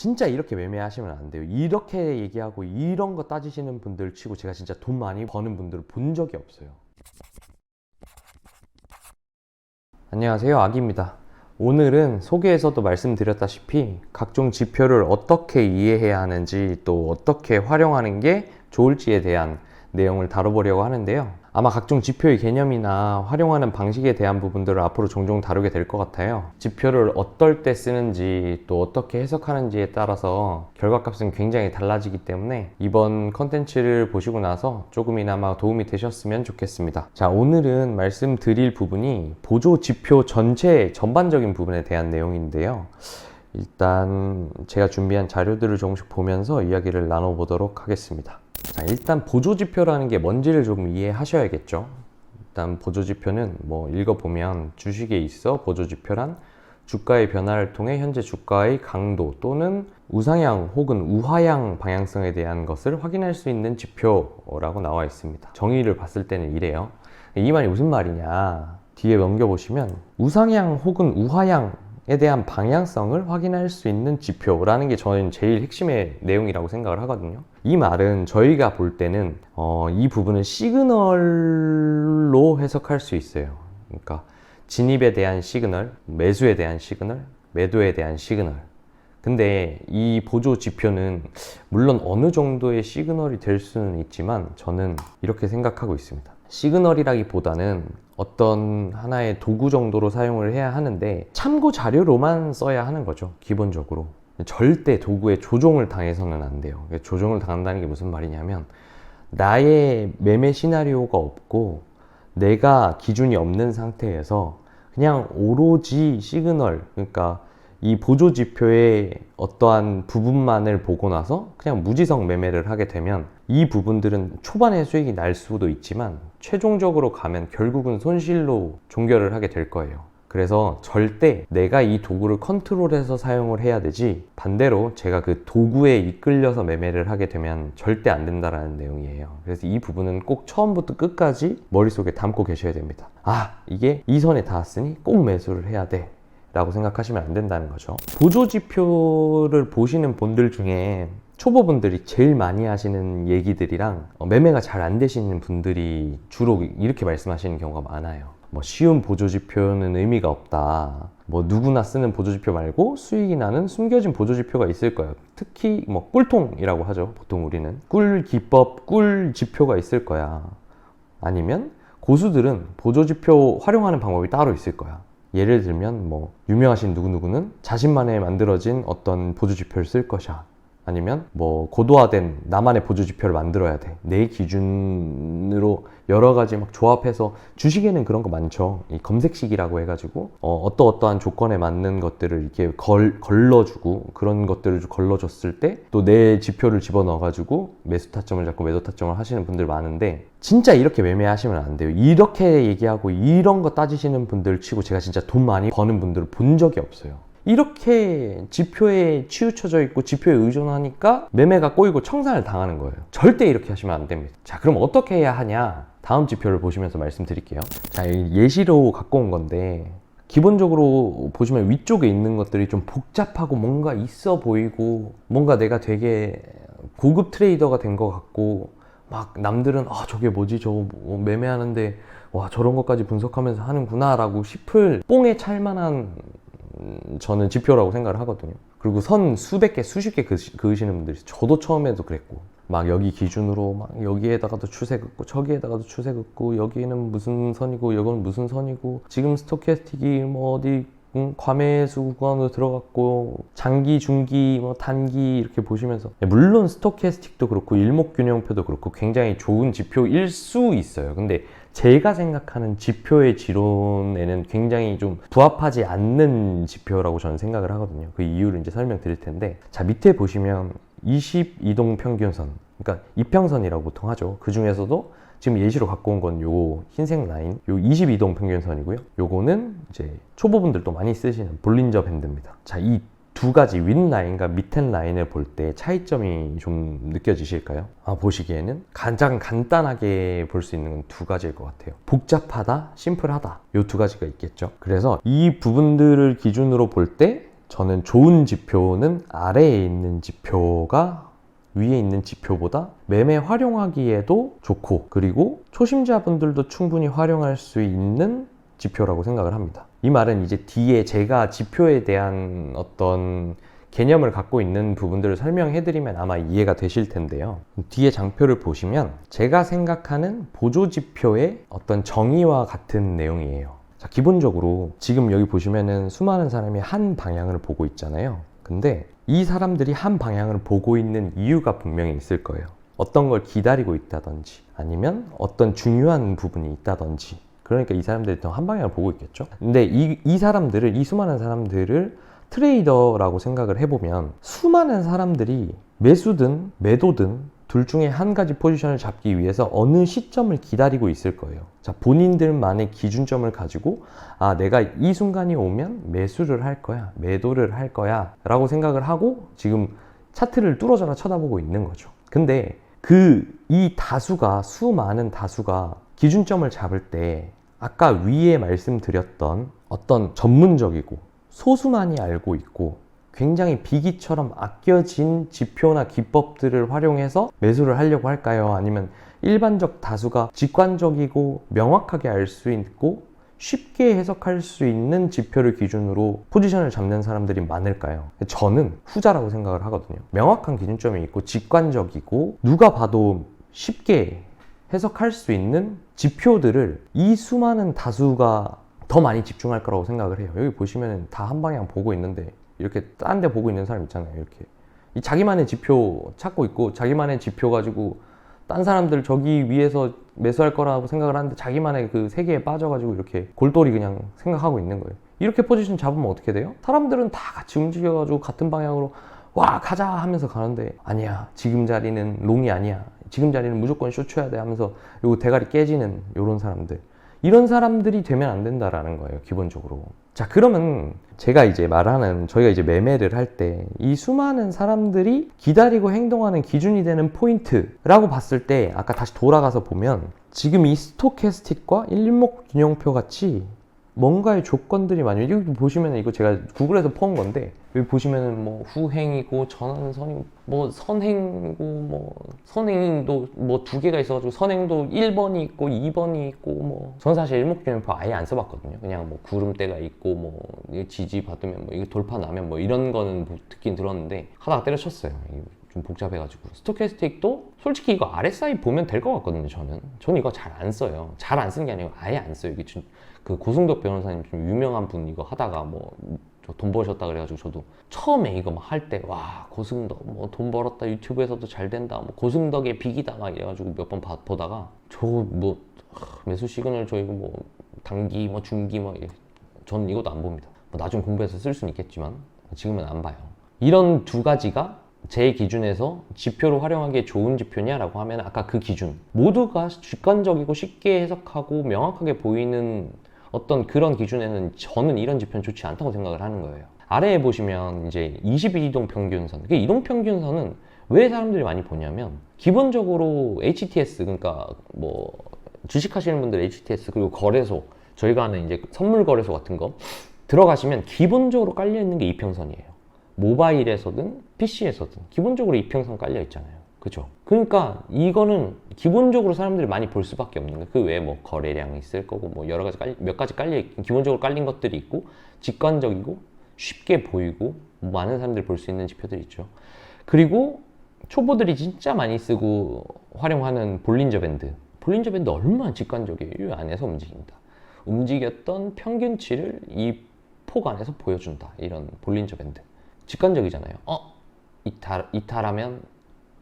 진짜 이렇게 매매하시면 안 돼요. 이렇게 얘기하고 이런 거 따지시는 분들 치고 제가 진짜 돈 많이 버는 분들을 본 적이 없어요. 안녕하세요, 아기입니다. 오늘은 소개에서도 말씀드렸다시피 각종 지표를 어떻게 이해해야 하는지 또 어떻게 활용하는 게 좋을지에 대한 내용을 다뤄보려고 하는데요. 아마 각종 지표의 개념이나 활용하는 방식에 대한 부분들을 앞으로 종종 다루게 될 것 같아요. 지표를 어떨 때 쓰는지 또 어떻게 해석하는지에 따라서 결과값은 굉장히 달라지기 때문에 이번 컨텐츠를 보시고 나서 조금이나마 도움이 되셨으면 좋겠습니다. 자, 오늘은 말씀드릴 부분이 보조 지표 전체 전반적인 부분에 대한 내용인데요. 일단 제가 준비한 자료들을 조금씩 보면서 이야기를 나눠보도록 하겠습니다. 자, 일단 보조지표라는 게 뭔지를 조금 이해하셔야겠죠. 일단 보조지표는 뭐 읽어보면 주식에 있어 보조지표란 주가의 변화를 통해 현재 주가의 강도 또는 우상향 혹은 우하향 방향성에 대한 것을 확인할 수 있는 지표라고 나와 있습니다. 정의를 봤을 때는 이래요. 이 말이 무슨 말이냐, 뒤에 넘겨보시면 우상향 혹은 우하향에 대한 방향성을 확인할 수 있는 지표라는 게 저는 제일 핵심의 내용이라고 생각을 하거든요. 이 말은 저희가 볼 때는 이 부분을 시그널로 해석할 수 있어요. 그러니까 진입에 대한 시그널, 매수에 대한 시그널, 매도에 대한 시그널. 근데 이 보조 지표는 물론 어느 정도의 시그널이 될 수는 있지만 저는 이렇게 생각하고 있습니다. 시그널이라기보다는 어떤 하나의 도구 정도로 사용을 해야 하는데 참고 자료로만 써야 하는 거죠, 기본적으로. 절대 도구에 조종을 당해서는 안 돼요. 조종을 당한다는 게 무슨 말이냐면 나의 매매 시나리오가 없고 내가 기준이 없는 상태에서 그냥 오로지 시그널, 그러니까 이 보조 지표의 어떠한 부분만을 보고 나서 그냥 무지성 매매를 하게 되면 이 부분들은 초반에 수익이 날 수도 있지만 최종적으로 가면 결국은 손실로 종결을 하게 될 거예요. 그래서 절대 내가 이 도구를 컨트롤해서 사용을 해야 되지, 반대로 제가 그 도구에 이끌려서 매매를 하게 되면 절대 안 된다라는 내용이에요. 그래서 이 부분은 꼭 처음부터 끝까지 머릿속에 담고 계셔야 됩니다. 아, 이게 이 선에 닿았으니 꼭 매수를 해야 돼 라고 생각하시면 안 된다는 거죠. 보조 지표를 보시는 분들 중에 초보분들이 제일 많이 하시는 얘기들이랑 매매가 잘 안 되시는 분들이 주로 이렇게 말씀하시는 경우가 많아요. 뭐 쉬운 보조지표는 의미가 없다. 뭐 누구나 쓰는 보조지표 말고 수익이 나는 숨겨진 보조지표가 있을 거야. 특히 뭐 꿀통이라고 하죠. 보통 우리는 꿀기법, 꿀지표가 있을 거야. 아니면 고수들은 보조지표 활용하는 방법이 따로 있을 거야. 예를 들면 뭐 유명하신 누구누구는 자신만의 만들어진 어떤 보조지표를 쓸 것이야. 아니면 뭐 고도화된 나만의 보조지표를 만들어야 돼. 내 기준으로 여러 가지 막 조합해서, 주식에는 그런 거 많죠. 이 검색식이라고 해가지고 어떠한 조건에 맞는 것들을 이렇게 걸러주고, 그런 것들을 걸러줬을 때 또 내 지표를 집어넣어가지고 매수 타점을 잡고 매도 타점을 하시는 분들 많은데 진짜 이렇게 매매하시면 안 돼요. 이렇게 얘기하고 이런 거 따지시는 분들 치고 제가 진짜 돈 많이 버는 분들을 본 적이 없어요. 이렇게 지표에 치우쳐져 있고 지표에 의존하니까 매매가 꼬이고 청산을 당하는 거예요. 절대 이렇게 하시면 안 됩니다. 자, 그럼 어떻게 해야 하냐? 다음 지표를 보시면서 말씀드릴게요. 자, 예시로 갖고 온 건데 기본적으로 보시면 위쪽에 있는 것들이 좀 복잡하고 뭔가 있어 보이고 뭔가 내가 되게 고급 트레이더가 된 것 같고, 막 남들은 저게 뭐지, 저거 매매하는데 와 저런 것까지 분석하면서 하는구나 라고 싶을 뽕에 찰만한 저는 지표라고 생각을 하거든요. 그리고 선 수백 개, 수십 개 그으시는 분들이, 저도 처음에도 그랬고, 막 여기 기준으로 막 여기에다가도 추세 긋고 저기에다가도 추세 긋고, 여기는 무슨 선이고 여기는 무슨 선이고, 지금 스토캐스틱이 뭐 어디 과매수 구간으로 들어갔고, 장기, 중기, 뭐 단기 이렇게 보시면서, 물론 스토캐스틱도 그렇고 일목균형표도 그렇고 굉장히 좋은 지표일 수 있어요. 근데 제가 생각하는 지표의 지론에는 굉장히 좀 부합하지 않는 지표라고 저는 생각을 하거든요. 그 이유를 이제 설명드릴 텐데, 자, 밑에 보시면 22동 평균선, 그러니까 이평선이라고 보통 하죠. 그 중에서도 지금 예시로 갖고 온 건 요 흰색 라인, 요 22동 평균선이고요. 요거는 이제 초보분들도 많이 쓰시는 볼린저 밴드입니다. 자, 이 두 가지 윗라인과 밑엔 라인을 볼 때 차이점이 좀 느껴지실까요? 보시기에는 가장 간단하게 볼 수 있는 건 두 가지일 것 같아요. 복잡하다, 심플하다, 요 두 가지가 있겠죠. 그래서 이 부분들을 기준으로 볼 때 저는 좋은 지표는 아래에 있는 지표가 위에 있는 지표보다 매매 활용하기에도 좋고, 그리고 초심자분들도 충분히 활용할 수 있는 지표라고 생각을 합니다. 이 말은 이제 뒤에 제가 지표에 대한 어떤 개념을 갖고 있는 부분들을 설명해드리면 아마 이해가 되실 텐데요. 뒤에 장표를 보시면 제가 생각하는 보조지표의 어떤 정의와 같은 내용이에요. 자, 기본적으로 지금 여기 보시면은 수많은 사람이 한 방향을 보고 있잖아요. 근데 이 사람들이 한 방향을 보고 있는 이유가 분명히 있을 거예요. 어떤 걸 기다리고 있다든지, 아니면 어떤 중요한 부분이 있다든지. 그러니까 이 사람들이 더 한 방향을 보고 있겠죠. 근데 이 사람들을, 이 수많은 사람들을 트레이더라고 생각을 해보면, 수많은 사람들이 매수든 매도든 둘 중에 한 가지 포지션을 잡기 위해서 어느 시점을 기다리고 있을 거예요. 자, 본인들만의 기준점을 가지고, 아, 내가 이 순간이 오면 매수를 할 거야, 매도를 할 거야 라고 생각을 하고 지금 차트를 뚫어져라 쳐다보고 있는 거죠. 근데 이 다수가, 수많은 다수가 기준점을 잡을 때 아까 위에 말씀드렸던 어떤 전문적이고 소수만이 알고 있고 굉장히 비기처럼 아껴진 지표나 기법들을 활용해서 매수를 하려고 할까요? 아니면 일반적 다수가 직관적이고 명확하게 알 수 있고 쉽게 해석할 수 있는 지표를 기준으로 포지션을 잡는 사람들이 많을까요? 저는 후자라고 생각을 하거든요. 명확한 기준점이 있고 직관적이고 누가 봐도 쉽게 해석할 수 있는 지표들을 이 수많은 다수가 더 많이 집중할 거라고 생각을 해요. 여기 보시면 다 한 방향 보고 있는데 이렇게 딴 데 보고 있는 사람 있잖아요. 이렇게 자기만의 지표 찾고 있고, 자기만의 지표 가지고 딴 사람들 저기 위에서 매수할 거라고 생각을 하는데 자기만의 그 세계에 빠져가지고 이렇게 골똘히 그냥 생각하고 있는 거예요. 이렇게 포지션 잡으면 어떻게 돼요? 사람들은 다 같이 움직여가지고 같은 방향으로 와 가자 하면서 가는데, 아니야, 지금 자리는 롱이 아니야, 지금 자리는 무조건 숏 쳐야 돼 하면서 요거 대가리 깨지는 요런 사람들, 이런 사람들이 되면 안 된다라는 거예요, 기본적으로. 자, 그러면 제가 이제 말하는, 저희가 이제 매매를 할 때 이 수많은 사람들이 기다리고 행동하는 기준이 되는 포인트라고 봤을 때, 아까 다시 돌아가서 보면 지금 이 스토캐스틱과 일목균형표 같이 뭔가의 조건들이 많이, 여기 보시면 이거 제가 구글에서 퍼온 건데, 여기 보시면은 뭐 후행이고 전환선이 뭐 선행이고, 뭐 선행도 뭐 두 개가 있어가지고 선행도 1번이 있고 2번이 있고, 뭐 저는 사실 일목균형표 아예 안 써봤거든요. 그냥 뭐 구름대가 있고 뭐 지지 받으면 뭐 이게 돌파 나면 뭐 이런 거는 뭐 듣긴 들었는데 하다가 때려쳤어요. 좀 복잡해가지고. 스토캐스틱도 솔직히 이거 RSI 보면 될 것 같거든요. 저는 이거 잘 안 써요. 잘 안 쓰는 게 아니고 아예 안 써요. 이게 그 고승덕 변호사님 좀 유명한 분 이거 하다가 뭐 돈 버셨다 그래가지고 저도 처음에 이거 막 할 때, 와 고승덕 뭐 돈 벌었다, 유튜브에서도 잘 된다, 뭐 고승덕의 빅이다 막 이래가지고 몇 번 보다가 저거 뭐 매수 시그널 저 이거 뭐 단기 뭐 중기 뭐 저는 이것도 안 봅니다. 뭐 나중 공부해서 쓸 수는 있겠지만 지금은 안 봐요. 이런 두 가지가 제 기준에서 지표로 활용하기에 좋은 지표냐라고 하면, 아까 그 기준 모두가 직관적이고 쉽게 해석하고 명확하게 보이는 어떤 그런 기준에는 저는 이런 지표는 좋지 않다고 생각을 하는 거예요. 아래에 보시면 이제 21이동 평균선, 그 이동 평균선은 왜 사람들이 많이 보냐면, 기본적으로 HTS, 그러니까 뭐 주식하시는 분들 HTS, 그리고 거래소, 저희가 하는 이제 선물 거래소 같은 거 들어가시면 기본적으로 깔려 있는 게 이평선이에요. 모바일에서든 PC에서든 기본적으로 이평선 깔려 있잖아요. 그죠? 그러니까 이거는 기본적으로 사람들이 많이 볼 수밖에 없는 거예요. 그 외에 뭐 거래량이 있을 거고, 뭐 여러 가지 몇 가지 기본적으로 깔린 것들이 있고, 직관적이고 쉽게 보이고 많은 사람들이 볼 수 있는 지표들이 있죠. 그리고 초보들이 진짜 많이 쓰고 활용하는 볼린저 밴드 얼마나 직관적이에요. 이 안에서 움직인다. 움직였던 평균치를 이 폭 안에서 보여준다. 이런 볼린저 밴드 직관적이잖아요. 이탈하면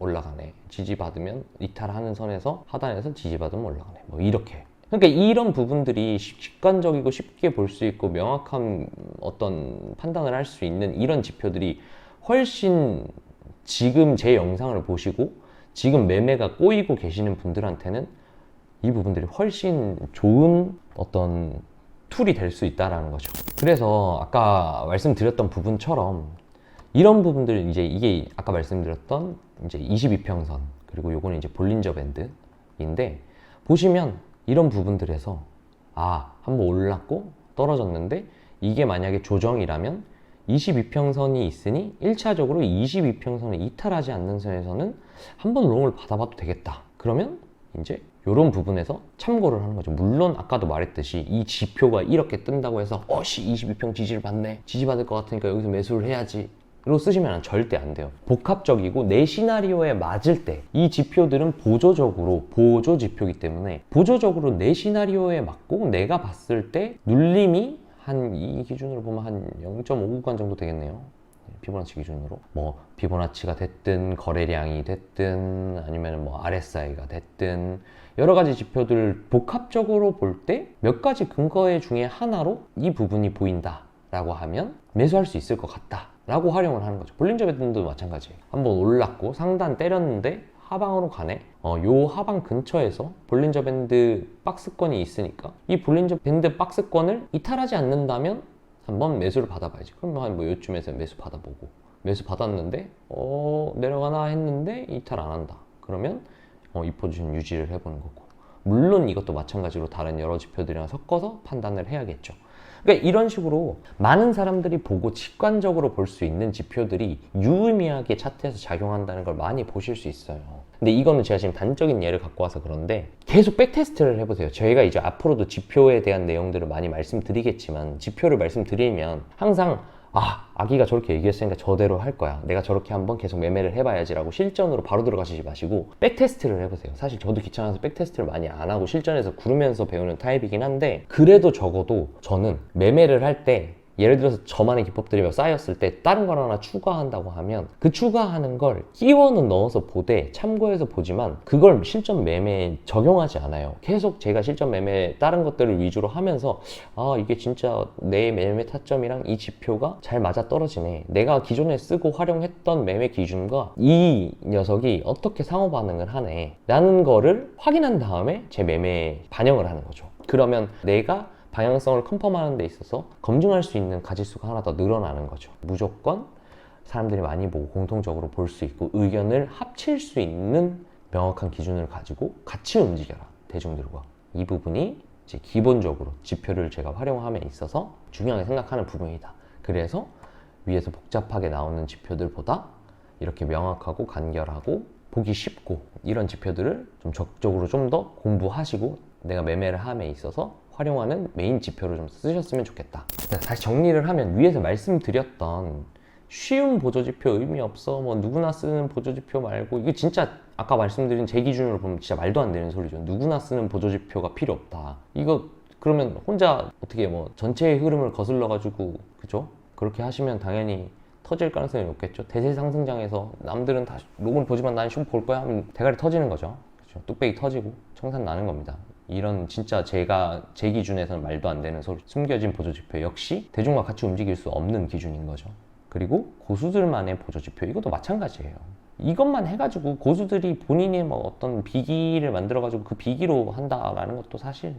올라가네, 지지받으면 이탈하는 선에서 하단에서 지지받으면 올라가네, 뭐 이렇게. 그러니까 이런 부분들이 직관적이고 쉽게 볼 수 있고 명확한 어떤 판단을 할 수 있는 이런 지표들이 훨씬, 지금 제 영상을 보시고 지금 매매가 꼬이고 계시는 분들한테는 이 부분들이 훨씬 좋은 어떤 툴이 될 수 있다라는 거죠. 그래서 아까 말씀드렸던 부분처럼 이런 부분들, 이제 이게 아까 말씀드렸던 이제 22평선, 그리고 요거는 이제 볼린저 밴드인데, 보시면 이런 부분들에서 한번 올랐고 떨어졌는데, 이게 만약에 조정이라면 22평선이 있으니 1차적으로 22평선을 이탈하지 않는 선에서는 한번 롱을 받아봐도 되겠다. 그러면 이제 이런 부분에서 참고를 하는 거죠. 물론 아까도 말했듯이 이 지표가 이렇게 뜬다고 해서 22평 지지를 받네, 지지받을 것 같으니까 여기서 매수를 해야지 로 쓰시면 절대 안 돼요. 복합적이고 내 시나리오에 맞을 때 이 지표들은 보조적으로 보조 지표이기 때문에 보조적으로 내 시나리오에 맞고 내가 봤을 때 눌림이 한 이 기준으로 보면 한 0.5구간 정도 되겠네요. 피보나치 기준으로 뭐 피보나치가 됐든 거래량이 됐든 아니면 뭐 RSI가 됐든 여러 가지 지표들 복합적으로 볼 때 몇 가지 근거 중에 하나로 이 부분이 보인다 라고 하면 매수할 수 있을 것 같다 라고 활용을 하는 거죠. 볼린저 밴드도 마찬가지예요. 한번 올랐고 상단 때렸는데 하방으로 가네. 요 하방 근처에서 볼린저 밴드 박스권이 있으니까 이 볼린저 밴드 박스권을 이탈하지 않는다면 한번 매수를 받아봐야지. 그럼 한 뭐 요쯤에서 매수 받아보고 매수 받았는데 내려가나 했는데 이탈 안 한다. 그러면 이 포지션 유지를 해보는 거고, 물론 이것도 마찬가지로 다른 여러 지표들이랑 섞어서 판단을 해야겠죠. 그러니까 이런 식으로 많은 사람들이 보고 직관적으로 볼 수 있는 지표들이 유의미하게 차트에서 작용한다는 걸 많이 보실 수 있어요. 근데 이거는 제가 지금 단적인 예를 갖고 와서 그런데 계속 백테스트를 해보세요. 저희가 이제 앞으로도 지표에 대한 내용들을 많이 말씀드리겠지만 지표를 말씀드리면 항상 아기가 저렇게 얘기했으니까 저대로 할 거야, 내가 저렇게 한번 계속 매매를 해봐야지 라고 실전으로 바로 들어가시지 마시고 백테스트를 해보세요. 사실 저도 귀찮아서 백테스트를 많이 안 하고 실전에서 구르면서 배우는 타입이긴 한데, 그래도 적어도 저는 매매를 할 때 예를 들어서 저만의 기법들이 쌓였을 때 다른 걸 하나 추가한다고 하면 그 추가하는 걸 끼워는 넣어서 보되 참고해서 보지만 그걸 실전 매매에 적용하지 않아요. 계속 제가 실전 매매 다른 것들을 위주로 하면서 이게 진짜 내 매매 타점이랑 이 지표가 잘 맞아 떨어지네, 내가 기존에 쓰고 활용했던 매매 기준과 이 녀석이 어떻게 상호 반응을 하네 라는 거를 확인한 다음에 제 매매에 반영을 하는 거죠. 그러면 내가 방향성을 컨펌하는 데 있어서 검증할 수 있는 가지수가 하나 더 늘어나는 거죠. 무조건 사람들이 많이 보고 공통적으로 볼 수 있고 의견을 합칠 수 있는 명확한 기준을 가지고 같이 움직여라, 대중들과. 이 부분이 이제 기본적으로 지표를 제가 활용함에 있어서 중요하게 생각하는 부분이다. 그래서 위에서 복잡하게 나오는 지표들보다 이렇게 명확하고 간결하고 보기 쉽고 이런 지표들을 좀 적극적으로 좀 더 공부하시고 내가 매매를 함에 있어서 활용하는 메인 지표를 좀 쓰셨으면 좋겠다. 다시 정리를 하면 위에서 말씀드렸던 쉬운 보조지표 의미 없어, 뭐 누구나 쓰는 보조지표 말고, 이게 진짜 아까 말씀드린 제 기준으로 보면 진짜 말도 안 되는 소리죠. 누구나 쓰는 보조지표가 필요 없다. 이거 그러면 혼자 어떻게 뭐 전체의 흐름을 거슬러 가지고 그죠? 그렇게 하시면 당연히 터질 가능성이 높겠죠. 대세 상승장에서 남들은 다 롱을 보지만 난 숏 볼 거야 하면 대가리 터지는 거죠. 그렇죠? 뚝배기 터지고 청산 나는 겁니다. 이런 진짜 제가 제 기준에서는 말도 안 되는 소리, 숨겨진 보조지표 역시 대중과 같이 움직일 수 없는 기준인 거죠. 그리고 고수들만의 보조지표, 이것도 마찬가지예요. 이것만 해가지고 고수들이 본인의 뭐 어떤 비기를 만들어가지고 그 비기로 한다라는 것도 사실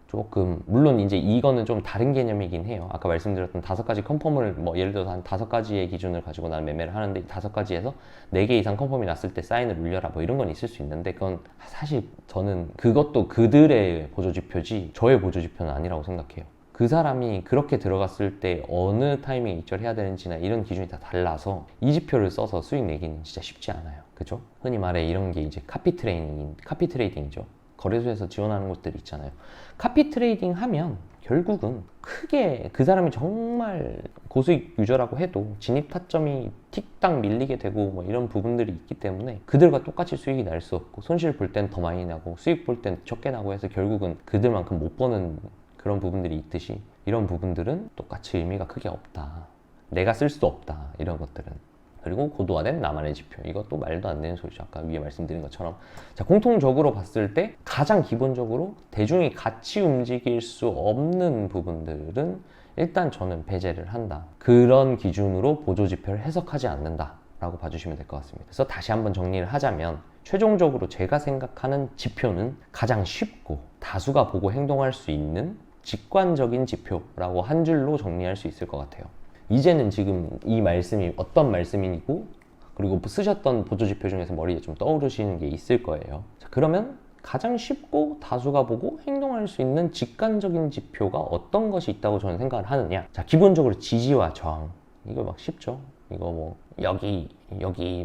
조금, 물론 이제 이거는 좀 다른 개념이긴 해요. 아까 말씀드렸던 5가지 컨펌을 뭐 예를 들어서 한 5가지의 기준을 가지고 나는 매매를 하는데 5가지에서 4개 이상 컨펌이 났을 때 사인을 울려라 뭐 이런 건 있을 수 있는데, 그건 사실 저는 그것도 그들의 보조지표지 저의 보조지표는 아니라고 생각해요. 그 사람이 그렇게 들어갔을 때 어느 타이밍에 입절해야 되는지나 이런 기준이 다 달라서 이 지표를 써서 수익 내기는 진짜 쉽지 않아요. 그죠? 흔히 말해 이런 게 이제 카피 트레이딩이죠. 거래소에서 지원하는 것들이 있잖아요. 카피 트레이딩 하면 결국은 크게 그 사람이 정말 고수익 유저라고 해도 진입 타점이 틱딱 밀리게 되고 뭐 이런 부분들이 있기 때문에 그들과 똑같이 수익이 날 수 없고, 손실 볼 땐 더 많이 나고 수익 볼 땐 적게 나고 해서 결국은 그들만큼 못 버는 그런 부분들이 있듯이 이런 부분들은 똑같이 의미가 크게 없다. 내가 쓸 수도 없다. 이런 것들은. 그리고 고도화된 나만의 지표, 이것도 말도 안 되는 소리죠. 아까 위에 말씀드린 것처럼. 자, 공통적으로 봤을 때 가장 기본적으로 대중이 같이 움직일 수 없는 부분들은 일단 저는 배제를 한다. 그런 기준으로 보조지표를 해석하지 않는다 라고 봐주시면 될 것 같습니다. 그래서 다시 한번 정리를 하자면 최종적으로 제가 생각하는 지표는 가장 쉽고 다수가 보고 행동할 수 있는 직관적인 지표라고 한 줄로 정리할 수 있을 것 같아요. 이제는 지금 이 말씀이 어떤 말씀이고, 그리고 쓰셨던 보조지표 중에서 머리에 좀 떠오르시는 게 있을 거예요. 자, 그러면 가장 쉽고 다수가 보고 행동할 수 있는 직관적인 지표가 어떤 것이 있다고 저는 생각을 하느냐. 자, 기본적으로 지지와 저항이 이거 막 쉽죠? 이거 뭐 여기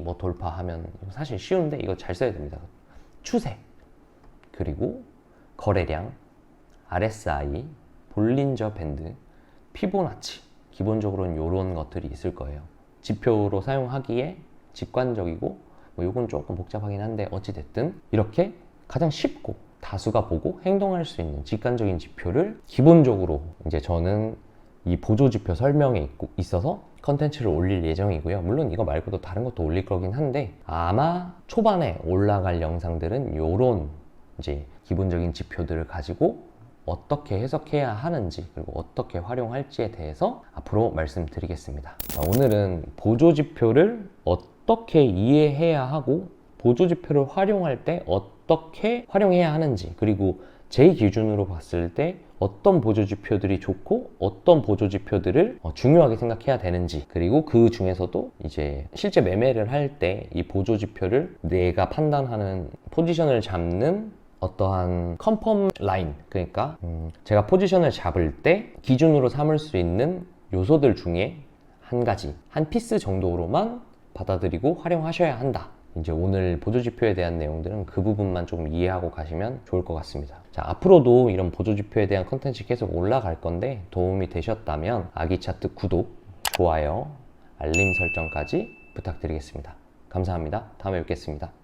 뭐 돌파하면 사실 쉬운데 이거 잘 써야 됩니다. 추세, 그리고 거래량, RSI, 볼린저 밴드, 피보나치, 기본적으로는 이런 것들이 있을 거예요. 지표로 사용하기에 직관적이고 뭐 요건 조금 복잡하긴 한데 어찌됐든 이렇게 가장 쉽고 다수가 보고 행동할 수 있는 직관적인 지표를 기본적으로 이제 저는 이 보조지표 설명에 있어서 컨텐츠를 올릴 예정이고요. 물론 이거 말고도 다른 것도 올릴 거긴 한데 아마 초반에 올라갈 영상들은 요런 이제 기본적인 지표들을 가지고 어떻게 해석해야 하는지 그리고 어떻게 활용할지에 대해서 앞으로 말씀드리겠습니다. 자, 오늘은 보조지표를 어떻게 이해해야 하고 보조지표를 활용할 때 어떻게 활용해야 하는지, 그리고 제 기준으로 봤을 때 어떤 보조지표들이 좋고 어떤 보조지표들을 중요하게 생각해야 되는지, 그리고 그 중에서도 이제 실제 매매를 할 때 이 보조지표를 내가 판단하는 포지션을 잡는 어떠한 컨펌 라인, 그러니까 제가 포지션을 잡을 때 기준으로 삼을 수 있는 요소들 중에 한 가지, 한 피스 정도로만 받아들이고 활용하셔야 한다. 이제 오늘 보조지표에 대한 내용들은 그 부분만 좀 이해하고 가시면 좋을 것 같습니다. 자, 앞으로도 이런 보조지표에 대한 컨텐츠 계속 올라갈 건데 도움이 되셨다면 아기차트 구독, 좋아요, 알림 설정까지 부탁드리겠습니다. 감사합니다. 다음에 뵙겠습니다.